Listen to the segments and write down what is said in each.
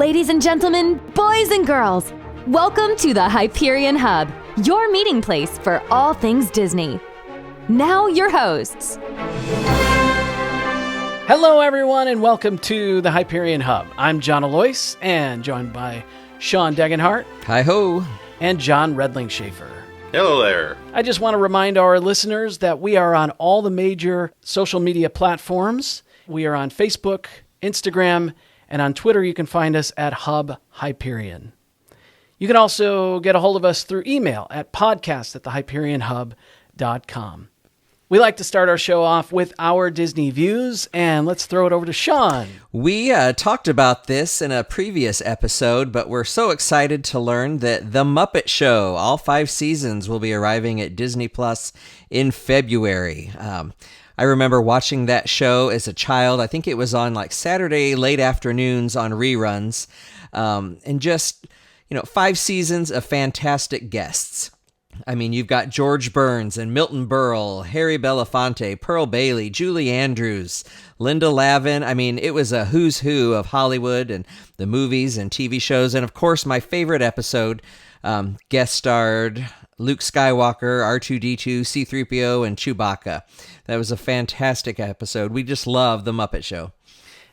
Ladies and gentlemen, boys and girls, welcome to the Hyperion Hub, your meeting place for all things Disney. Now your hosts. Hello everyone and welcome to the Hyperion Hub. I'm John Alois and joined by Sean Degenhart. Hi-ho. And John Redling Schaefer. Hello there. I just want to remind our listeners that we are on all the major social media platforms. We are on Facebook, Instagram, and on Twitter you can find us at Hub Hyperion. You can also get a hold of us through email at podcast@thehyperionhub.com. We like to start our show off with our Disney views, and let's throw it over to Sean. We talked about this in a previous episode, but we're so excited to learn that The Muppet Show, all 5 seasons, will be arriving at Disney Plus in February. I remember watching that show as a child. I think it was on like Saturday late afternoons on reruns, and just, 5 seasons of fantastic guests. I mean, you've got George Burns and Milton Berle, Harry Belafonte, Pearl Bailey, Julie Andrews, Linda Lavin. I mean, it was a who's who of Hollywood and the movies and TV shows. And of course, my favorite episode guest starred Luke Skywalker, R2-D2, C-3PO, and Chewbacca. That was a fantastic episode. We just love The Muppet Show.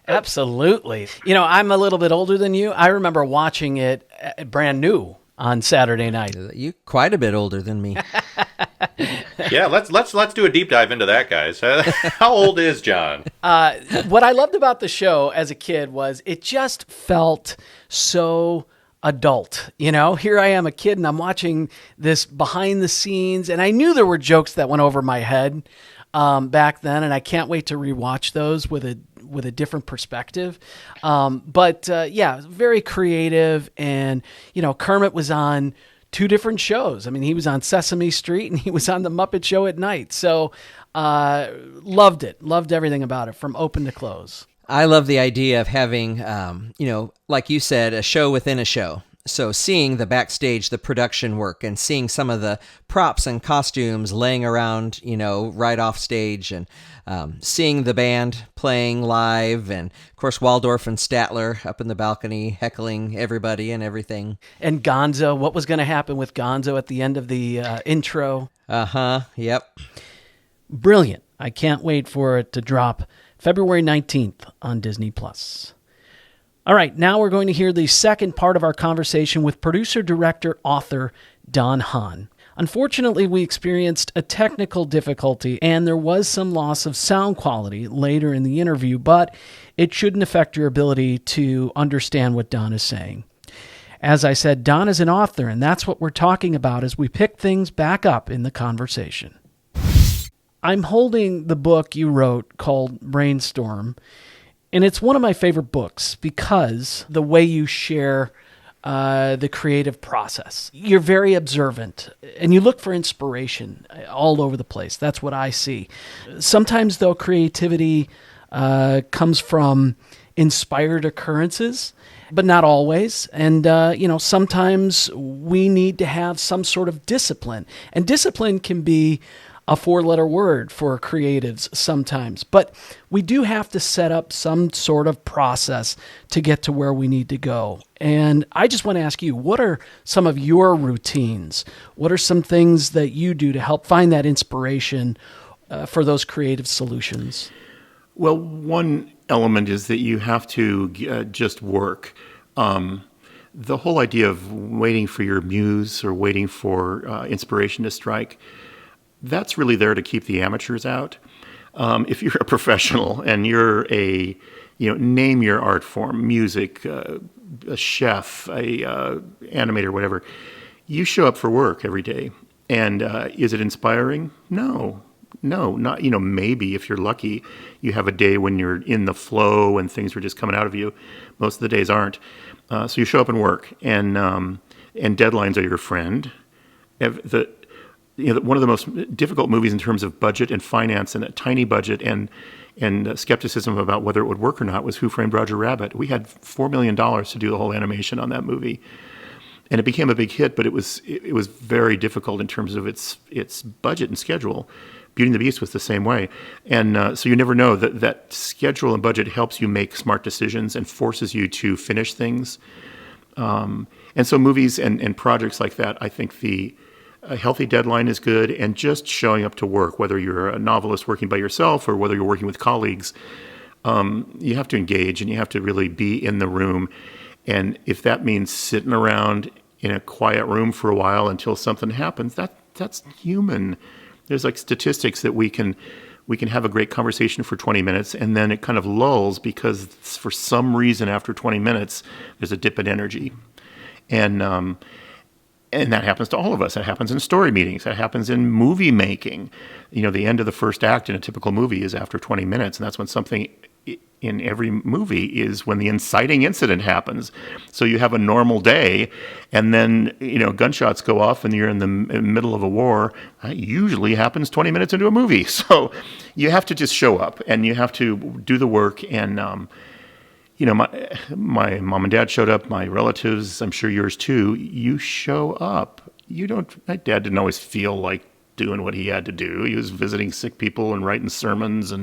Absolutely. I'm a little bit older than you. I remember watching it brand new on Saturday night. You quite a bit older than me. Yeah, let's do a deep dive into that, guys. How old is John? What I loved about the show as a kid was it just felt so adult. Here I am, a kid, and I'm watching this behind the scenes, and I knew there were jokes that went over my head back then, and I can't wait to rewatch those with a different perspective. But very creative. And, Kermit was on 2 different shows. I mean, he was on Sesame Street and he was on The Muppet Show at night. So loved it. Loved everything about it from open to close. I love the idea of having, like you said, a show within a show. So seeing the backstage, the production work, and seeing some of the props and costumes laying around, right off stage, and seeing the band playing live, and of course Waldorf and Statler up in the balcony heckling everybody and everything. And Gonzo, what was going to happen with Gonzo at the end of the intro? Yep. Brilliant. I can't wait for it to drop February 19th on Disney Plus. All right, now we're going to hear the second part of our conversation with producer, director, author Don Hahn. Unfortunately, we experienced a technical difficulty, and there was some loss of sound quality later in the interview, but it shouldn't affect your ability to understand what Don is saying. As I said, Don is an author, and that's what we're talking about as we pick things back up in the conversation. I'm holding the book you wrote called Brainstorm, and it's one of my favorite books because the way you share the creative process. You're very observant, and you look for inspiration all over the place. That's what I see. Sometimes, though, creativity comes from inspired occurrences, but not always. And, sometimes we need to have some sort of discipline. And discipline can be a 4-letter word for creatives sometimes. But we do have to set up some sort of process to get to where we need to go. And I just want to ask you, what are some of your routines? What are some things that you do to help find that inspiration for those creative solutions? Well, one element is that you have to just work. The whole idea of waiting for your muse or waiting for inspiration to strike, that's really there to keep the amateurs out. If you're a professional and you're name your art form, music, a chef, a animator, whatever, you show up for work every day. And is it inspiring? No, not, maybe if you're lucky, you have a day when you're in the flow and things are just coming out of you. Most of the days aren't. So you show up and work, and deadlines are your friend. One of the most difficult movies in terms of budget and finance and a tiny budget and skepticism about whether it would work or not was Who Framed Roger Rabbit. We had $4 million to do the whole animation on that movie. And it became a big hit, but it was very difficult in terms of its budget and schedule. Beauty and the Beast was the same way. And so you never know that schedule and budget helps you make smart decisions and forces you to finish things. And so movies and projects like that, I think a healthy deadline is good, and just showing up to work, whether you're a novelist working by yourself or whether you're working with colleagues, you have to engage and you have to really be in the room. And if that means sitting around in a quiet room for a while until something happens, that's human. There's like statistics that we can have a great conversation for 20 minutes and then it kind of lulls because for some reason after 20 minutes there's a dip in energy. And that happens to all of us. That happens in story meetings. That happens in movie making. The end of the first act in a typical movie is after 20 minutes, and that's when something in every movie is when the inciting incident happens. So you have a normal day, and then gunshots go off, and you're in the middle of a war. That usually happens 20 minutes into a movie. So you have to just show up, and you have to do the work. And my mom and dad showed up, my relatives, I'm sure yours too. You show up. My dad didn't always feel like doing what he had to do. He was visiting sick people and writing sermons,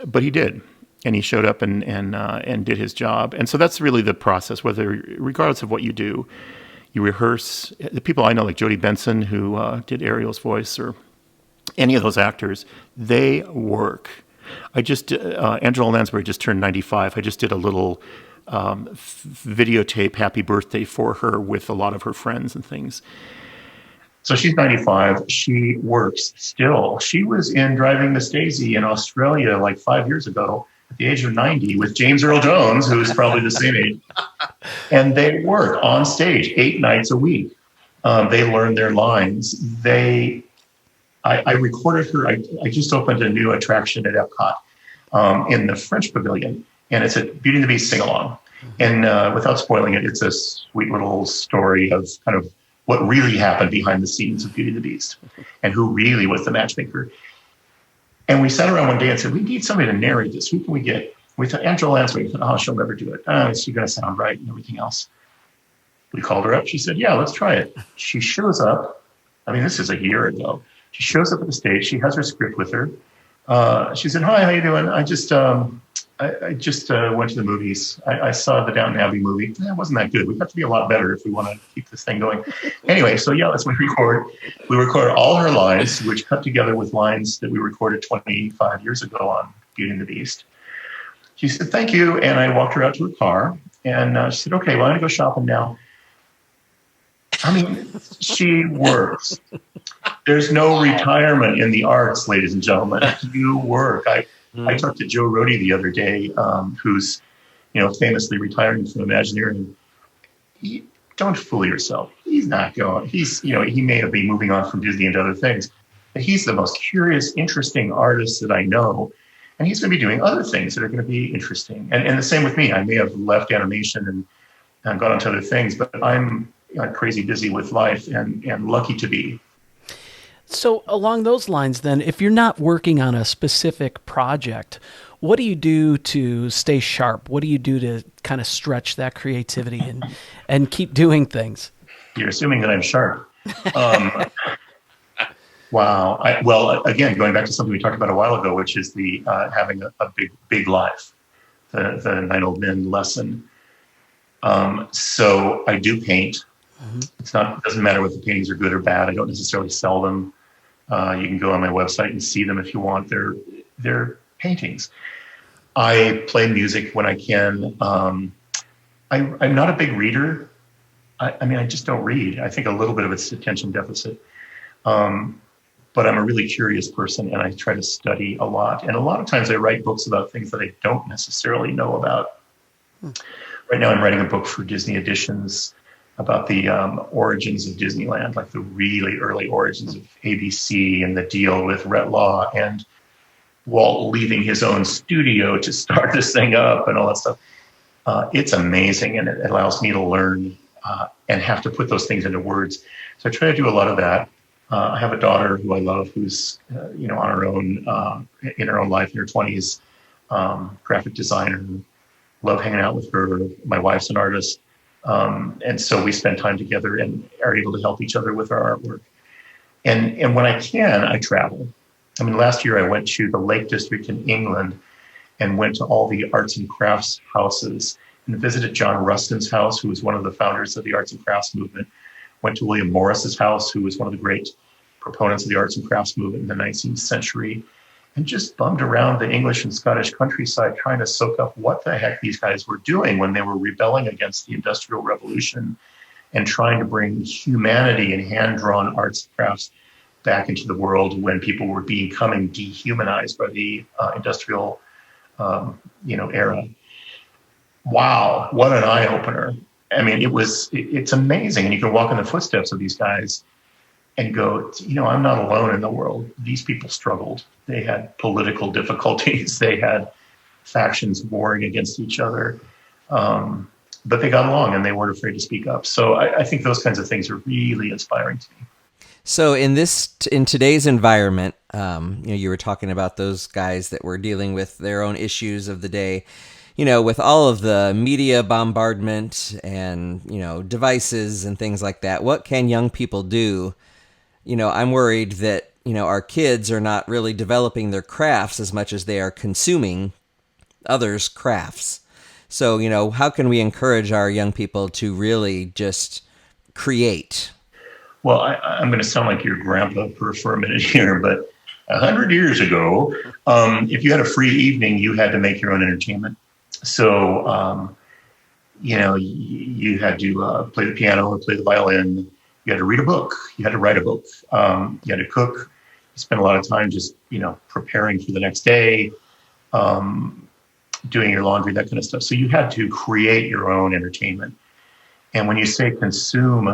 but he did. And he showed up and did his job. And so that's really the process, regardless of what you do, you rehearse. The people I know, like Jodie Benson, who did Ariel's voice, or any of those actors, they work. Angela Lansbury just turned 95. I just did a little videotape happy birthday for her with a lot of her friends and things. So she's 95. She works still. She was in Driving Miss Daisy in Australia like 5 years ago at the age of 90 with James Earl Jones, who is probably the same age. And they work on stage 8 nights a week. They learn their lines. I recorded her. I just opened a new attraction at Epcot in the French Pavilion, and it's a Beauty and the Beast sing-along. And without spoiling it, it's a sweet little story of kind of what really happened behind the scenes of Beauty and the Beast and who really was the matchmaker. And we sat around one day and said, we need somebody to narrate this. Who can we get? We thought Angela Lansbury. We thought, she'll never do it. She's going to sound right and everything else. We called her up. She said, yeah, let's try it. She shows up. I mean, this is a year ago. She shows up at the stage. She has her script with her. She said, hi, how you doing? I just went to the movies. I saw the Downton Abbey movie. It wasn't that good. We have to be a lot better if we want to keep this thing going. Anyway, so yeah, let's record. We recorded all her lines, which cut together with lines that we recorded 25 years ago on Beauty and the Beast. She said, thank you. And I walked her out to her car. And she said, okay, well, I'm going to go shopping now. I mean, she works. There's no retirement in the arts, ladies and gentlemen. You work. I talked to Joe Rohde the other day, who's, famously retiring from Imagineering. Don't fool yourself. He's not going. He may be moving on from Disney into other things, but he's the most curious, interesting artist that I know. And he's going to be doing other things that are going to be interesting. And the same with me. I may have left animation and gone on to other things, but I'm crazy busy with life and lucky to be. So along those lines, then, if you're not working on a specific project, what do you do to stay sharp? What do you do to kind of stretch that creativity and keep doing things? You're assuming that I'm sharp. Wow. Well, again, going back to something we talked about a while ago, which is the having a big life, the Nine Old Men lesson. So I do paint. Mm-hmm. It doesn't matter whether the paintings are good or bad. I don't necessarily sell them. You can go on my website and see them if you want. They're paintings. I play music when I can. I'm not a big reader. I just don't read. I think a little bit of it's attention deficit. But I'm a really curious person, and I try to study a lot. And a lot of times I write books about things that I don't necessarily know about. Right now I'm writing a book for Disney Editions about the origins of Disneyland, like the really early origins of ABC and the deal with Rhett Law and Walt leaving his own studio to start this thing up and all that stuff. It's amazing, and it allows me to learn and have to put those things into words. So I try to do a lot of that. I have a daughter who I love, who's on her own in her own life in her 20s, graphic designer. Love hanging out with her. My wife's an artist. And so we spend time together and are able to help each other with our artwork. And when I can, I travel. I mean, last year I went to the Lake District in England and went to all the arts and crafts houses and visited John Ruskin's house, who was one of the founders of the arts and crafts movement. Went to William Morris's house, who was one of the great proponents of the arts and crafts movement in the 19th century, and just bummed around the English and Scottish countryside trying to soak up what the heck these guys were doing when they were rebelling against the Industrial Revolution and trying to bring humanity and hand-drawn arts and crafts back into the world when people were becoming dehumanized by the industrial era. Wow, what an eye-opener. I mean, it's amazing. And you can walk in the footsteps of these guys and go, I'm not alone in the world. These people struggled. They had political difficulties. They had factions warring against each other. But they got along and they weren't afraid to speak up. So I think those kinds of things are really inspiring to me. So in today's environment, you were talking about those guys that were dealing with their own issues of the day. With all of the media bombardment and, devices and things like that, what can young people do? I'm worried that, our kids are not really developing their crafts as much as they are consuming others' crafts. So, how can we encourage our young people to really just create? Well, I'm going to sound like your grandpa for a minute here, but 100 years ago, if you had a free evening, you had to make your own entertainment. So, you had to play the piano or play the violin. You had to read a book. You had to write a book. You had to cook. You spent a lot of time just, preparing for the next day, doing your laundry, that kind of stuff. So you had to create your own entertainment. And when you say consume,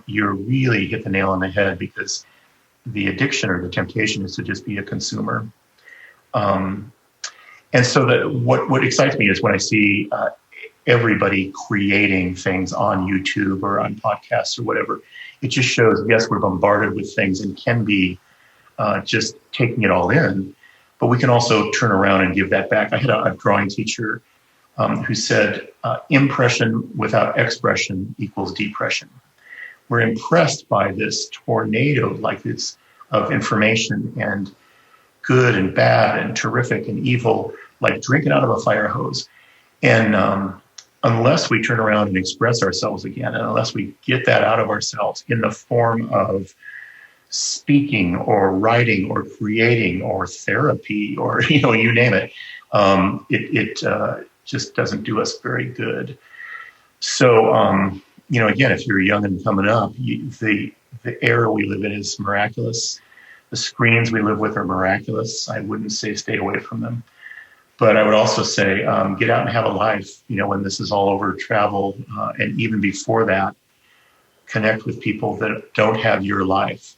you really hit the nail on the head, because the addiction or the temptation is to just be a consumer. And so what excites me is when I see everybody creating things on YouTube or on podcasts or whatever. It just shows, yes, we're bombarded with things and can be just taking it all in, but we can also turn around and give that back. I had a drawing teacher who said, impression without expression equals depression. We're impressed by this tornado like this of information and good and bad and terrific and evil, like drinking out of a fire hose. And unless we turn around and express ourselves again, and unless we get that out of ourselves in the form of speaking or writing or creating or therapy or, you name it, it just doesn't do us very good. So, again, if you're young and coming up, the era we live in is miraculous. The screens we live with are miraculous. I wouldn't say stay away from them. But I would also say get out and have a life, when this is all over, travel. And even before that, connect with people that don't have your life.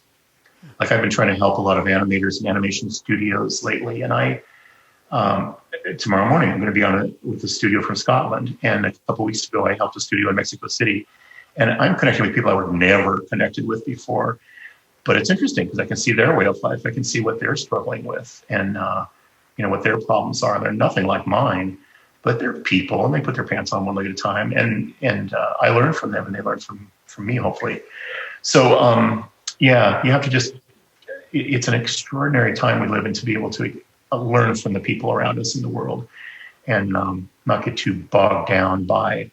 Like I've been trying to help a lot of animators and animation studios lately. And tomorrow morning, I'm going to be with a studio from Scotland. And a couple of weeks ago, I helped a studio in Mexico City. And I'm connecting with people I would never connected with before. But it's interesting because I can see their way of life. I can see what they're struggling with and, what their problems are. They're nothing like mine, but they're people and they put their pants on one leg at a time. And I learn from them and they learn from me, hopefully. So, you have to it's an extraordinary time we live in to be able to learn from the people around us in the world and not get too bogged down by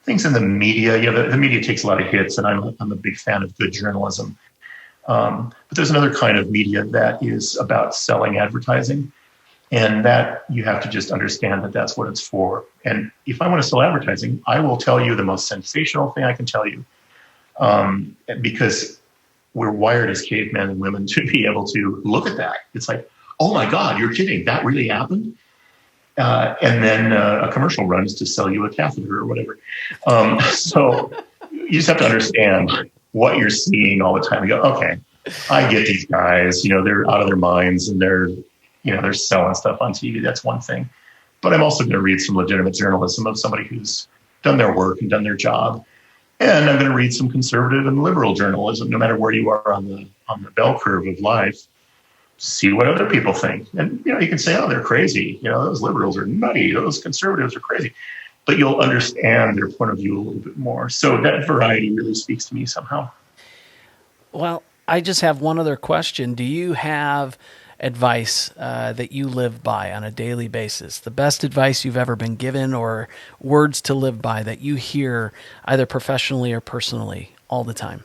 things in the media. The media takes a lot of hits, and I'm a big fan of good journalism. But there's another kind of media that is about selling advertising, and that you have to just understand that that's what it's for. And if I want to sell advertising, I will tell you the most sensational thing I can tell you, because we're wired as cavemen and women to be able to look at that. It's like, oh my God, you're kidding. That really happened? And then a commercial runs to sell you a catheter or whatever. So you just have to understand what you're seeing all the time and go, okay, I get these guys, they're out of their minds and they're selling stuff on TV. That's one thing. But I'm also going to read some legitimate journalism of somebody who's done their work and done their job. And I'm going to read some conservative and liberal journalism, no matter where you are on the bell curve of life. See what other people think. And, you can say, oh, they're crazy. Those liberals are nutty. Those conservatives are crazy. But you'll understand their point of view a little bit more. So that variety really speaks to me somehow. Well, I just have one other question. Do you have advice that you live by on a daily basis? The best advice you've ever been given, or words to live by that you hear either professionally or personally all the time?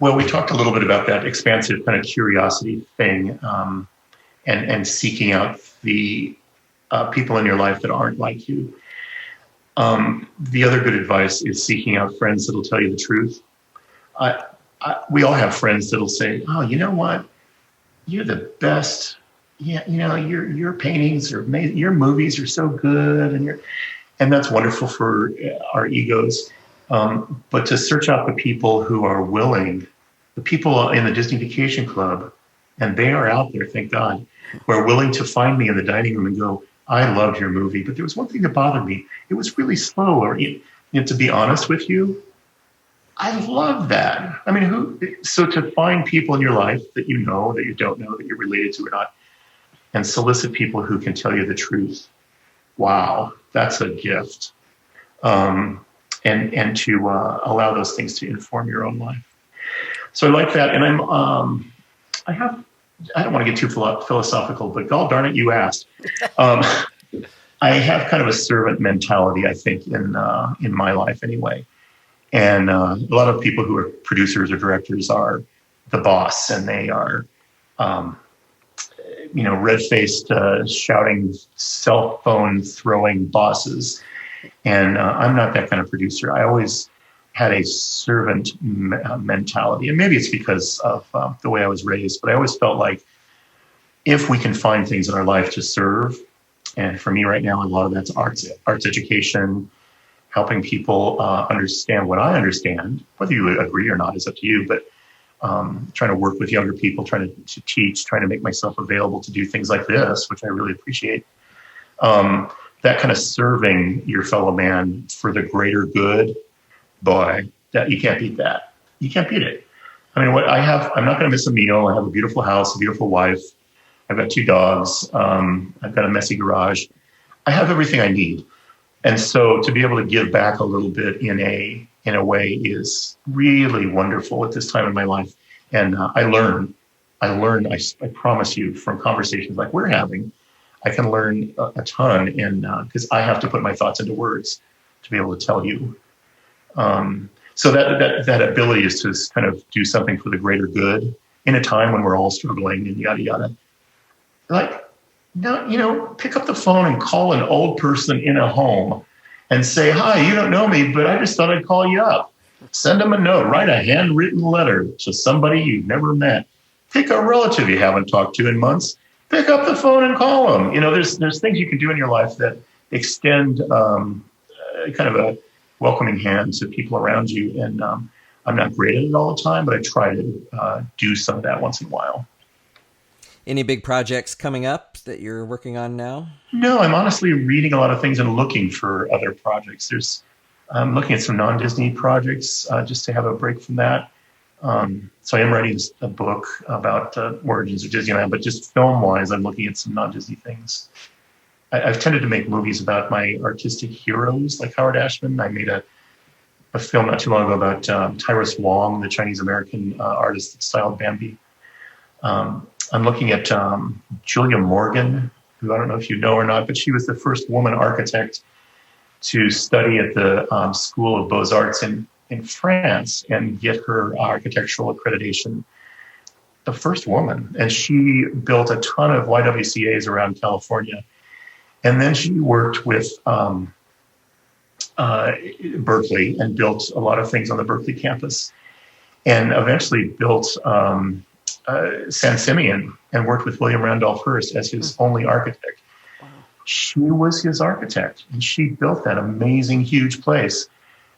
Well, we talked a little bit about that expansive kind of curiosity thing, and seeking out the people in your life that aren't like you. The other good advice is seeking out friends that'll tell you the truth. We all have friends that'll say, "Oh, you know what? You're the best. Yeah, your paintings or your movies are so good," and that's wonderful for our egos. But to search out the people who are willing, the people in the Disney Vacation Club, and they are out there, thank God, who are willing to find me in the dining room and go, "I loved your movie, but there was one thing that bothered me. It was really slow." Or, to be honest with you, I love that. I mean, so to find people in your life that you know, that you don't know, that you're related to or not, and solicit people who can tell you the truth. Wow, that's a gift. And to allow those things to inform your own life. So I like that. And I don't want to get too philosophical, but gall darn it, you asked. I have kind of a servant mentality, I think, in my life anyway. And a lot of people who are producers or directors are the boss, and they are, red-faced, shouting, cell phone throwing bosses. And I'm not that kind of producer. I always had a servant mentality. And maybe it's because of the way I was raised, but I always felt like if we can find things in our life to serve, and for me right now, a lot of that's arts education, helping people understand what I understand. Whether you agree or not is up to you, but trying to work with younger people, trying to teach, trying to make myself available to do things like this, which I really appreciate. That kind of serving your fellow man for the greater good, boy, that you can't beat that. You can't beat it. I mean, I'm not going to miss a meal. I have a beautiful house, a beautiful wife. I've got 2 dogs. I've got a messy garage. I have everything I need. And so to be able to give back a little bit in a way is really wonderful at this time in my life. And I learn, I promise you, from conversations like we're having, I can learn a ton, and because I have to put my thoughts into words to be able to tell you. So that ability is to kind of do something for the greater good in a time when we're all struggling and yada yada. Like, no, pick up the phone and call an old person in a home and say, "Hi, you don't know me, but I just thought I'd call you up." Send them a note. Write a handwritten letter to somebody you've never met. Pick a relative you haven't talked to in months. Pick up the phone and call them. There's things you can do in your life that extend kind of a welcoming hand to people around you. And I'm not great at it all the time, but I try to do some of that once in a while. Any big projects coming up that you're working on now? No, I'm honestly reading a lot of things and looking for other projects. I'm looking at some non-Disney projects just to have a break from that. So I am writing a book about origins of Disneyland, but just film-wise, I'm looking at some non-Disney things. I've tended to make movies about my artistic heroes, like Howard Ashman. I made a film not too long ago about Tyrus Wong, the Chinese-American artist that styled Bambi. I'm looking at Julia Morgan, who I don't know if you know or not, but she was the first woman architect to study at the School of Beaux-Arts in France and get her architectural accreditation. The first woman. And she built a ton of YWCAs around California. And then she worked with Berkeley and built a lot of things on the Berkeley campus, and eventually built San Simeon and worked with William Randolph Hearst as his only architect. Wow. She was his architect, and she built that amazing, huge place.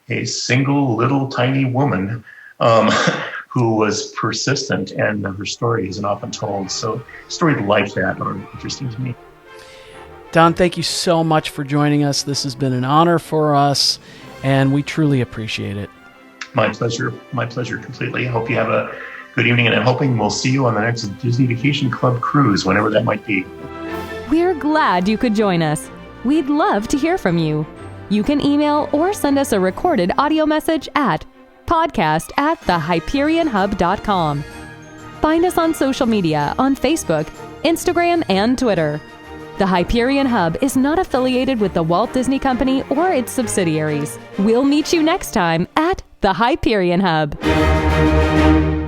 A single little tiny woman who was persistent, and her story isn't often told. So stories like that are interesting to me. Don, thank you so much for joining us. This has been an honor for us, and we truly appreciate it. My pleasure completely. I hope you have a good evening, and I'm hoping we'll see you on the next Disney Vacation Club cruise, whenever that might be. We're glad you could join us. We'd love to hear from you. You can email or send us a recorded audio message at podcast@thehyperionhub.com. find us on social media on Facebook, Instagram, and Twitter. The Hyperion Hub is not affiliated with the Walt Disney Company or its subsidiaries. We'll meet you next time at the Hyperion Hub.